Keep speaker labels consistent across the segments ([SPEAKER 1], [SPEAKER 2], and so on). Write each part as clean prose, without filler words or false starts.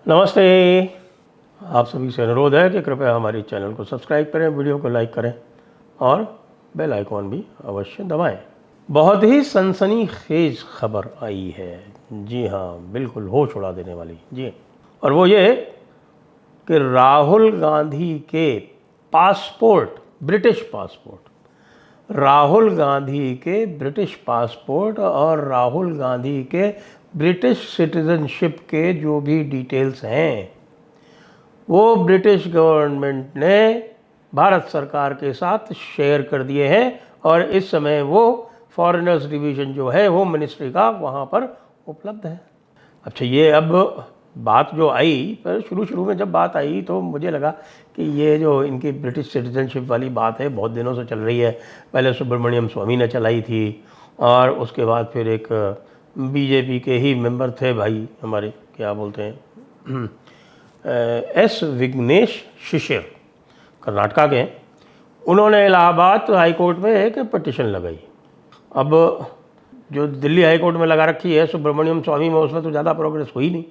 [SPEAKER 1] नमस्ते। आप सभी से अनुरोध है कि कृपया हमारे चैनल को सब्सक्राइब करें, वीडियो को लाइक करें और बेल आइकॉन भी अवश्य दबाएं। बहुत ही सनसनीखेज खबर आई है। जी हाँ, बिल्कुल होश उड़ा देने वाली। जी, और वो ये कि राहुल गांधी के passport, British passport, Rahul Gandhi के ब्रिटिश पासपोर्ट और राहुल गांधी के ब्रिटिश सिटीजनशिप के जो भी डिटेल्स हैं वो ब्रिटिश गवर्नमेंट ने भारत सरकार के साथ शेयर कर दिए हैं और इस समय वो फॉरेनर्स डिवीज़न जो है वो मिनिस्ट्री का वहाँ पर उपलब्ध है। अच्छा, ये अब बात जो आई, पर शुरू में जब बात आई तो मुझे लगा कि ये जो इनकी ब्रिटिश सिटीजनशिप वाली बात है बहुत दिनों से चल रही है। पहले सुब्रमण्यम स्वामी ने चलाई थी और उसके बाद फिर एक बीजेपी के ही मेंबर थे भाई हमारे, क्या बोलते हैं, एस विघ्नेश शिशिर, कर्नाटका के। उन्होंने इलाहाबाद हाई कोर्ट में एक पिटीशन लगाई। अब जो दिल्ली हाई कोर्ट में लगा रखी है सुब्रमण्यम स्वामी में, उसमें तो ज़्यादा प्रोग्रेस हुई नहीं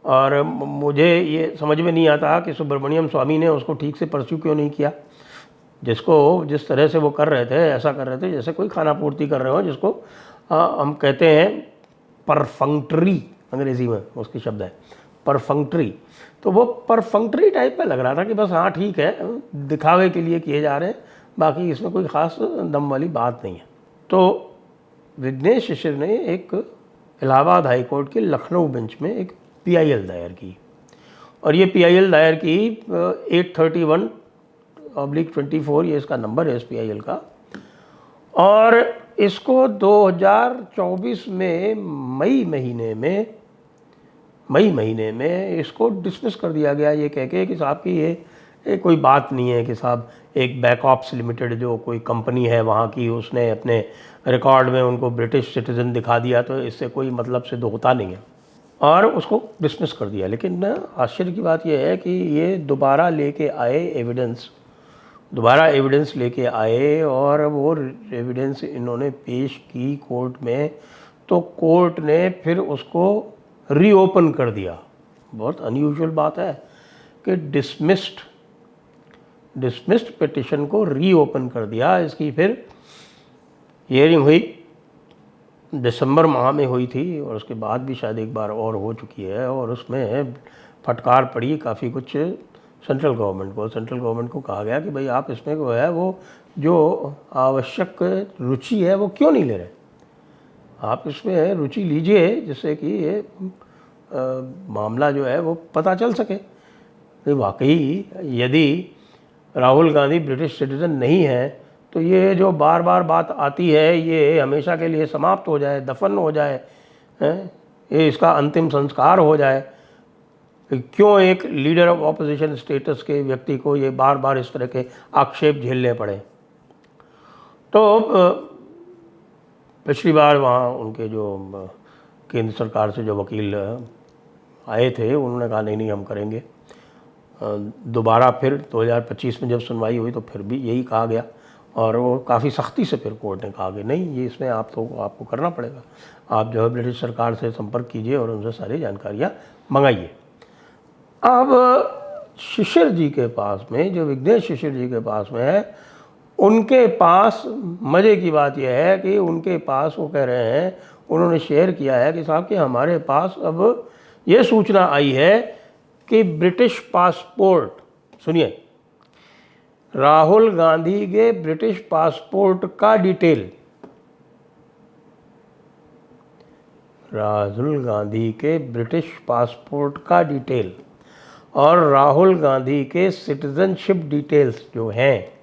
[SPEAKER 1] और मुझे ये समझ में नहीं आता कि सुब्रमण्यम स्वामी ने उसको ठीक से परस्यू क्यों नहीं किया। जिस तरह से वो कर रहे थे, ऐसा कर रहे थे जैसे कोई खाना पूर्ति कर रहे हो, जिसको हम कहते हैं परफंक्टरी, अंग्रेज़ी में उसकी शब्द है परफंक्टरी। तो वो परफंक्टरी टाइप में लग रहा था कि बस हाँ ठीक है, दिखावे के लिए किए जा रहे हैं, बाकी इसमें कोई ख़ास दम वाली बात नहीं है। तो विघ्नेश शिशिर ने एक इलाहाबाद हाई कोर्ट के लखनऊ बेंच में एक PIL दायर की और ये PIL दायर की 831/24, ये इसका नंबर है इस PIL का। और इसको 2024 में मई महीने में इसको डिसमिस कर दिया गया, ये कह के कि साहब की ये कोई बात नहीं है कि साहब एक बैकऑप्स लिमिटेड जो कोई कंपनी है वहाँ की, उसने अपने रिकॉर्ड में उनको ब्रिटिश सिटीज़न दिखा दिया तो इससे कोई मतलब सिद्ध होता नहीं है, और उसको डिसमिस कर दिया। लेकिन आश्चर्य की बात यह है कि ये दोबारा एविडेंस लेके आए और वो एविडेंस इन्होंने पेश की कोर्ट में, तो कोर्ट ने फिर उसको रीओपन कर दिया। बहुत अनयूजुअल बात है कि डिसमिस्ड पिटिशन को रीओपन कर दिया। इसकी फिर हियरिंग हुई, दिसंबर माह में हुई थी और उसके बाद भी शायद एक बार और हो चुकी है, और उसमें फटकार पड़ी काफ़ी कुछ सेंट्रल गवर्नमेंट को कहा गया कि भाई आप इसमें जो है वो जो आवश्यक रुचि है वो क्यों नहीं ले रहे, आप इसमें रुचि लीजिए जिससे कि ये मामला जो है वो पता चल सके कि वाकई यदि राहुल गांधी ब्रिटिश सिटीज़न नहीं है तो ये जो बार बार बात आती है ये हमेशा के लिए समाप्त हो जाए, दफन हो जाए, ये इसका अंतिम संस्कार हो जाए। क्यों एक लीडर ऑफ ऑपोजिशन स्टेटस के व्यक्ति को ये बार बार इस तरह के आक्षेप झेलने पड़े। तो पिछली बार वहाँ उनके जो केंद्र सरकार से जो वकील आए थे उन्होंने कहा नहीं हम करेंगे। दोबारा फिर 2025 में जब सुनवाई हुई तो फिर भी यही कहा गया, और वो काफ़ी सख्ती से फिर कोर्ट ने कहा कि नहीं, ये इसमें आपको करना पड़ेगा, आप जो है ब्रिटिश सरकार से संपर्क कीजिए और उनसे सारी जानकारियाँ मंगाइए। अब शिशिर जी के पास में, जो विघ्नेश शिशिर जी के पास में है, उनके पास मज़े की बात यह है कि उनके पास वो कह रहे हैं, उन्होंने शेयर किया है कि साहब कि हमारे पास अब ये सूचना आई है कि ब्रिटिश पासपोर्ट, सुनिए, राहुल गांधी के ब्रिटिश पासपोर्ट का डिटेल, राहुल गांधी के ब्रिटिश पासपोर्ट का डिटेल और राहुल गांधी के सिटीजनशिप डिटेल्स जो हैं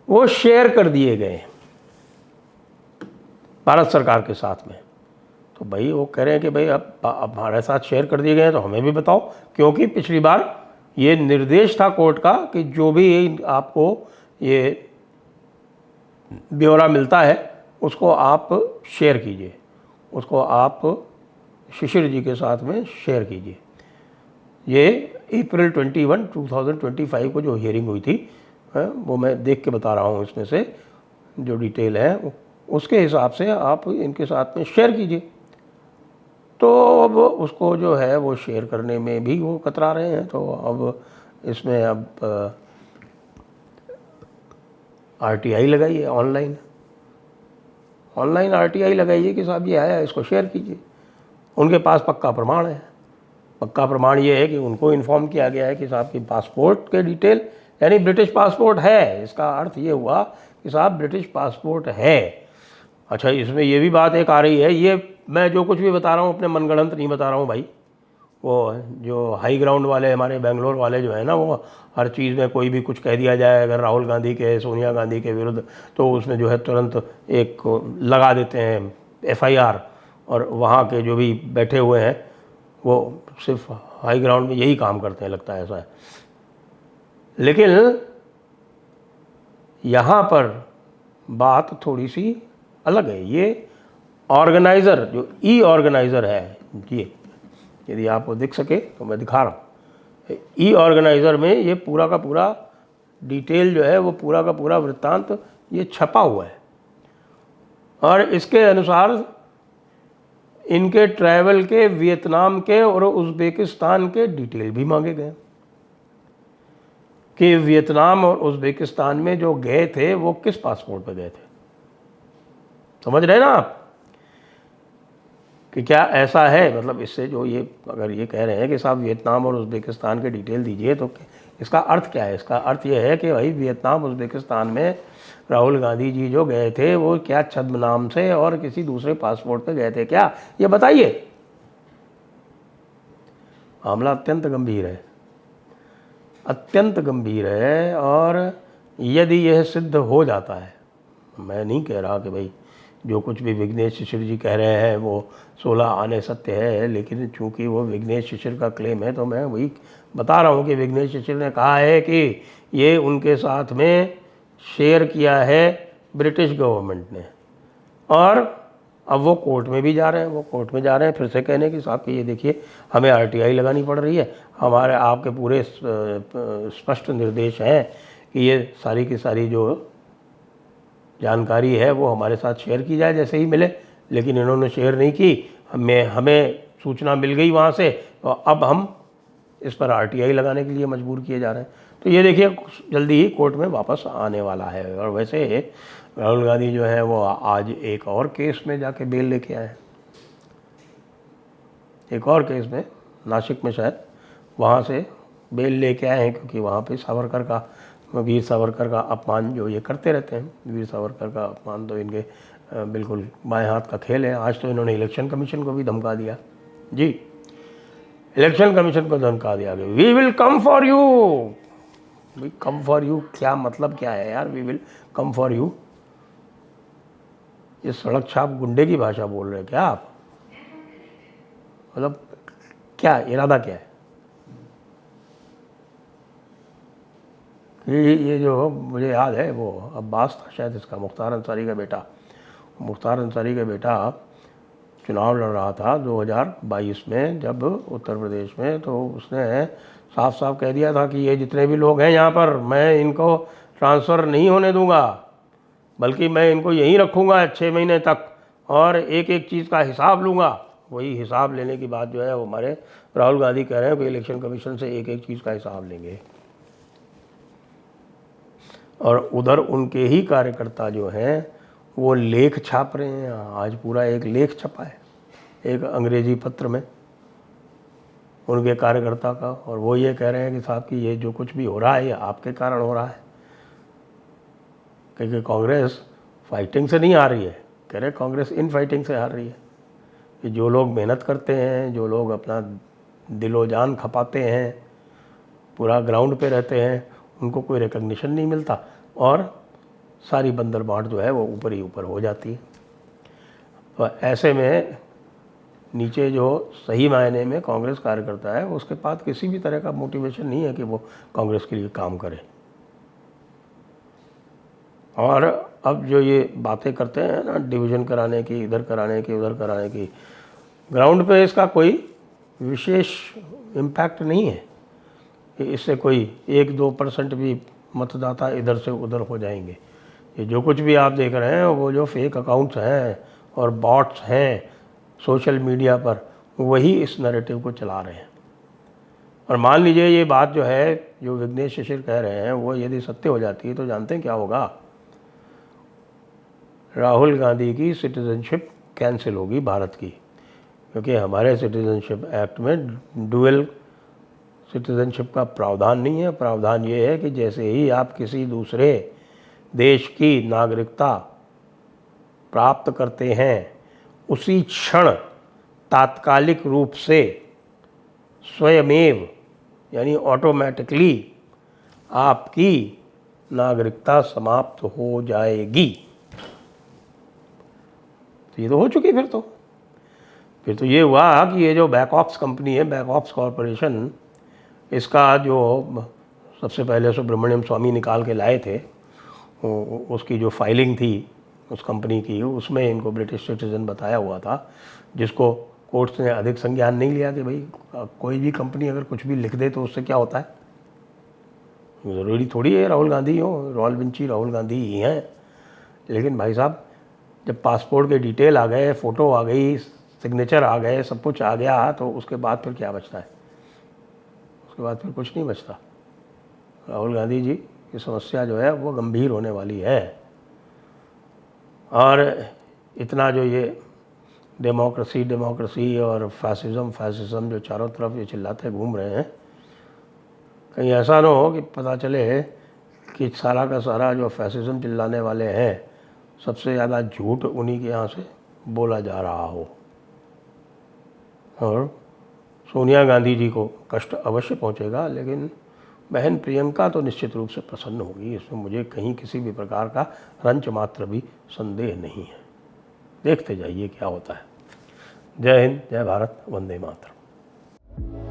[SPEAKER 1] वो शेयर कर दिए गए भारत सरकार के साथ में। तो भाई वो कह रहे हैं कि भाई अब हमारे साथ शेयर कर दिए गए हैं तो हमें भी बताओ, क्योंकि पिछली बार ये निर्देश था कोर्ट का कि जो भी आपको ये ब्यौरा मिलता है उसको आप शेयर कीजिए, उसको आप शिशिर जी के साथ में शेयर कीजिए। ये अप्रैल 21, 2025 को जो हियरिंग हुई थी, वो मैं देख के बता रहा हूँ, इसमें से जो डिटेल है उसके हिसाब से आप इनके साथ में शेयर कीजिए। तो अब उसको जो है वो शेयर करने में भी वो कतरा रहे हैं। तो अब इसमें अब RTI लगाइए, ऑनलाइन RTI लगाइए कि साहब ये आया, इसको शेयर कीजिए। उनके पास पक्का प्रमाण है। पक्का प्रमाण ये है कि उनको इन्फॉर्म किया गया है कि साहब की पासपोर्ट के डिटेल, यानी ब्रिटिश पासपोर्ट है। इसका अर्थ ये हुआ कि साहब ब्रिटिश पासपोर्ट है। अच्छा, इसमें ये भी बात एक आ रही है, ये मैं जो कुछ भी बता रहा हूँ अपने मनगढ़ंत नहीं बता रहा हूँ भाई। वो जो हाई ग्राउंड वाले हमारे बेंगलोर वाले जो है ना, वो हर चीज़ में कोई भी कुछ कह दिया जाए अगर राहुल गांधी के, सोनिया गांधी के विरुद्ध, तो उसमें जो है तुरंत एक लगा देते हैं FIR। और वहाँ के जो भी बैठे हुए हैं वो सिर्फ हाई ग्राउंड में यही काम करते हैं, लगता है ऐसा है। लेकिन यहाँ पर बात थोड़ी सी अलग है। ये ऑर्गेनाइज़र, जो ऑर्गेनाइज़र है, ये यदि आपको दिख सके तो मैं दिखा रहा हूँ। ऑर्गेनाइज़र में ये पूरा का पूरा डिटेल जो है, वो पूरा का पूरा वृत्तांत ये छपा हुआ है। और इसके अनुसार इनके ट्रैवल के, वियतनाम के और उज़्बेकिस्तान के डिटेल भी मांगे गए कि वियतनाम और उज़्बेकिस्तान में जो गए थे वो किस पासपोर्ट पर गए थे। समझ रहे ना आप कि क्या ऐसा है? मतलब इससे जो ये अगर ये कह रहे हैं कि साहब वियतनाम और उज़्बेकिस्तान के डिटेल दीजिए, तो इसका अर्थ क्या है? इसका अर्थ ये है कि भाई वियतनाम उज़्बेकिस्तान में राहुल गांधी जी जो गए थे वो क्या छद्म से और किसी दूसरे पासपोर्ट पे गए थे क्या? ये बताइए। मामला अत्यंत गंभीर है, अत्यंत गंभीर है। और यदि यह सिद्ध हो जाता है, मैं नहीं कह रहा कि भाई जो कुछ भी विघ्नेश शिशिर जी कह रहे हैं वो 16 आने सत्य है, लेकिन चूंकि वो विघ्नेश शिशिर का क्लेम है तो मैं वही बता रहा हूँ कि विघ्नेश शिशिर ने कहा है कि ये उनके साथ में शेयर किया है ब्रिटिश गवर्नमेंट ने। और अब वो कोर्ट में भी जा रहे हैं, वो कोर्ट में जा रहे हैं फिर से कहने कि साहब कि ये देखिए हमें RTI लगानी पड़ रही है, हमारे आपके पूरे स्पष्ट निर्देश हैं कि ये सारी की सारी जो जानकारी है वो हमारे साथ शेयर की जाए जैसे ही मिले। लेकिन इन्होंने शेयर नहीं की, हमें सूचना मिल गई वहाँ से, और अब हम इस पर RTI लगाने के लिए मजबूर किए जा रहे हैं। तो ये देखिए जल्दी ही कोर्ट में वापस आने वाला है। और वैसे राहुल गांधी जो है वो आज एक और केस में जाके बेल लेके आए हैं, एक और केस में नासिक में शायद, वहाँ से बेल लेके आए हैं क्योंकि वहाँ पे सावरकर का, वीर सावरकर का अपमान जो ये करते रहते हैं। वीर सावरकर का अपमान तो इनके बिल्कुल बाएं हाथ का खेल है। आज तो इन्होंने इलेक्शन कमीशन को भी धमका दिया जी, इलेक्शन कमीशन को धमका दिया कि we will come for you. भाई कम फॉर यू क्या मतलब क्या है यार? We will come for you, ये सड़क छाप गुंडे की भाषा बोल रहे हैं क्या आप? मतलब क्या इरादा क्या है? ये जो मुझे याद है वो अब्बास था शायद इसका, मुख्तार अंसारी का बेटा। मुख्तार अंसारी का बेटा चुनाव लड़ रहा था 2022 में जब उत्तर प्रदेश में, तो उसने साफ साफ कह दिया था कि ये जितने भी लोग हैं यहाँ पर, मैं इनको ट्रांसफ़र नहीं होने दूंगा, बल्कि मैं इनको यहीं रखूँगा 6 महीने तक और एक एक चीज़ का हिसाब लूँगा। वही हिसाब लेने की बात जो है वो हमारे राहुल गांधी कह रहे हैं कि इलेक्शन कमीशन से एक एक चीज़ का हिसाब लेंगे। और उधर उनके ही कार्यकर्ता जो हैं वो लेख छाप रहे हैं। आज पूरा एक लेख छपा है एक अंग्रेजी पत्र में उनके कार्यकर्ता का, और वो ये कह रहे हैं कि साहब कि ये जो कुछ भी हो रहा है ये आपके कारण हो रहा है, क्योंकि कांग्रेस फाइटिंग से नहीं आ रही है। कह रहे कांग्रेस इन फाइटिंग से हार रही है कि जो लोग मेहनत करते हैं, जो लोग अपना दिलो जान खपाते हैं, पूरा ग्राउंड पे रहते हैं, उनको कोई रिकग्निशन नहीं मिलता और सारी बंदर बाँट जो है वो ऊपर ही ऊपर हो जाती है। तो ऐसे में नीचे जो सही मायने में कांग्रेस कार्यकर्ता है उसके पास किसी भी तरह का मोटिवेशन नहीं है कि वो कांग्रेस के लिए काम करे। और अब जो ये बातें करते हैं ना डिवीज़न कराने की, इधर कराने की, उधर कराने की, ग्राउंड पे इसका कोई विशेष इम्पैक्ट नहीं है कि इससे कोई 1-2% भी मतदाता इधर से उधर हो जाएंगे। ये जो कुछ भी आप देख रहे हैं वो जो फेक अकाउंट्स हैं और बॉट्स हैं सोशल मीडिया पर, वही इस नैरेटिव को चला रहे हैं। और मान लीजिए ये बात जो है, जो विघ्नेश शिशिर कह रहे हैं, वो यदि सत्य हो जाती है तो जानते हैं क्या होगा? राहुल गांधी की सिटीजनशिप कैंसिल होगी भारत की, क्योंकि हमारे सिटीजनशिप एक्ट में डुअल सिटीजनशिप का प्रावधान नहीं है। प्रावधान ये है कि जैसे ही आप किसी दूसरे देश की नागरिकता प्राप्त करते हैं, उसी क्षण तात्कालिक रूप से स्वयमेव यानी ऑटोमेटिकली आपकी नागरिकता समाप्त हो जाएगी। तो ये तो हो चुकी। फिर तो ये हुआ कि ये जो बैकऑप्स कंपनी है, बैकऑप्स कॉरपोरेशन, इसका जो सबसे पहले सुब्रमण्यम स्वामी निकाल के लाए थे, उसकी जो फाइलिंग थी उस कंपनी की, उसमें इनको ब्रिटिश सिटीजन बताया हुआ था, जिसको कोर्ट्स ने अधिक संज्ञान नहीं लिया कि भाई कोई भी कंपनी अगर कुछ भी लिख दे तो उससे क्या होता है। ज़रूरी थोड़ी है राहुल गांधी हो, रॉयल विंची राहुल गांधी ही हैं। लेकिन भाई साहब, जब पासपोर्ट के डिटेल आ गए, फ़ोटो आ गई, सिग्नेचर आ गए, सब कुछ आ गया, तो उसके बाद फिर क्या बचता है? उसके बाद फिर कुछ नहीं बचता। राहुल गांधी जी की समस्या जो है वो गंभीर होने वाली है। और इतना जो ये डेमोक्रेसी और फैसिज्म जो चारों तरफ ये चिल्लाते घूम रहे हैं, कहीं ऐसा ना हो कि पता चले कि सारा का सारा जो फैसिज्म चिल्लाने वाले हैं, सबसे ज़्यादा झूठ उन्हीं के यहाँ से बोला जा रहा हो। और सोनिया गांधी जी को कष्ट अवश्य पहुँचेगा, लेकिन बहन प्रियंका तो निश्चित रूप से प्रसन्न होगी। इसमें मुझे कहीं किसी भी प्रकार का रंच मात्र भी संदेह नहीं है। देखते जाइए क्या होता है। जय हिंद, जय भारत, वंदे मातरम।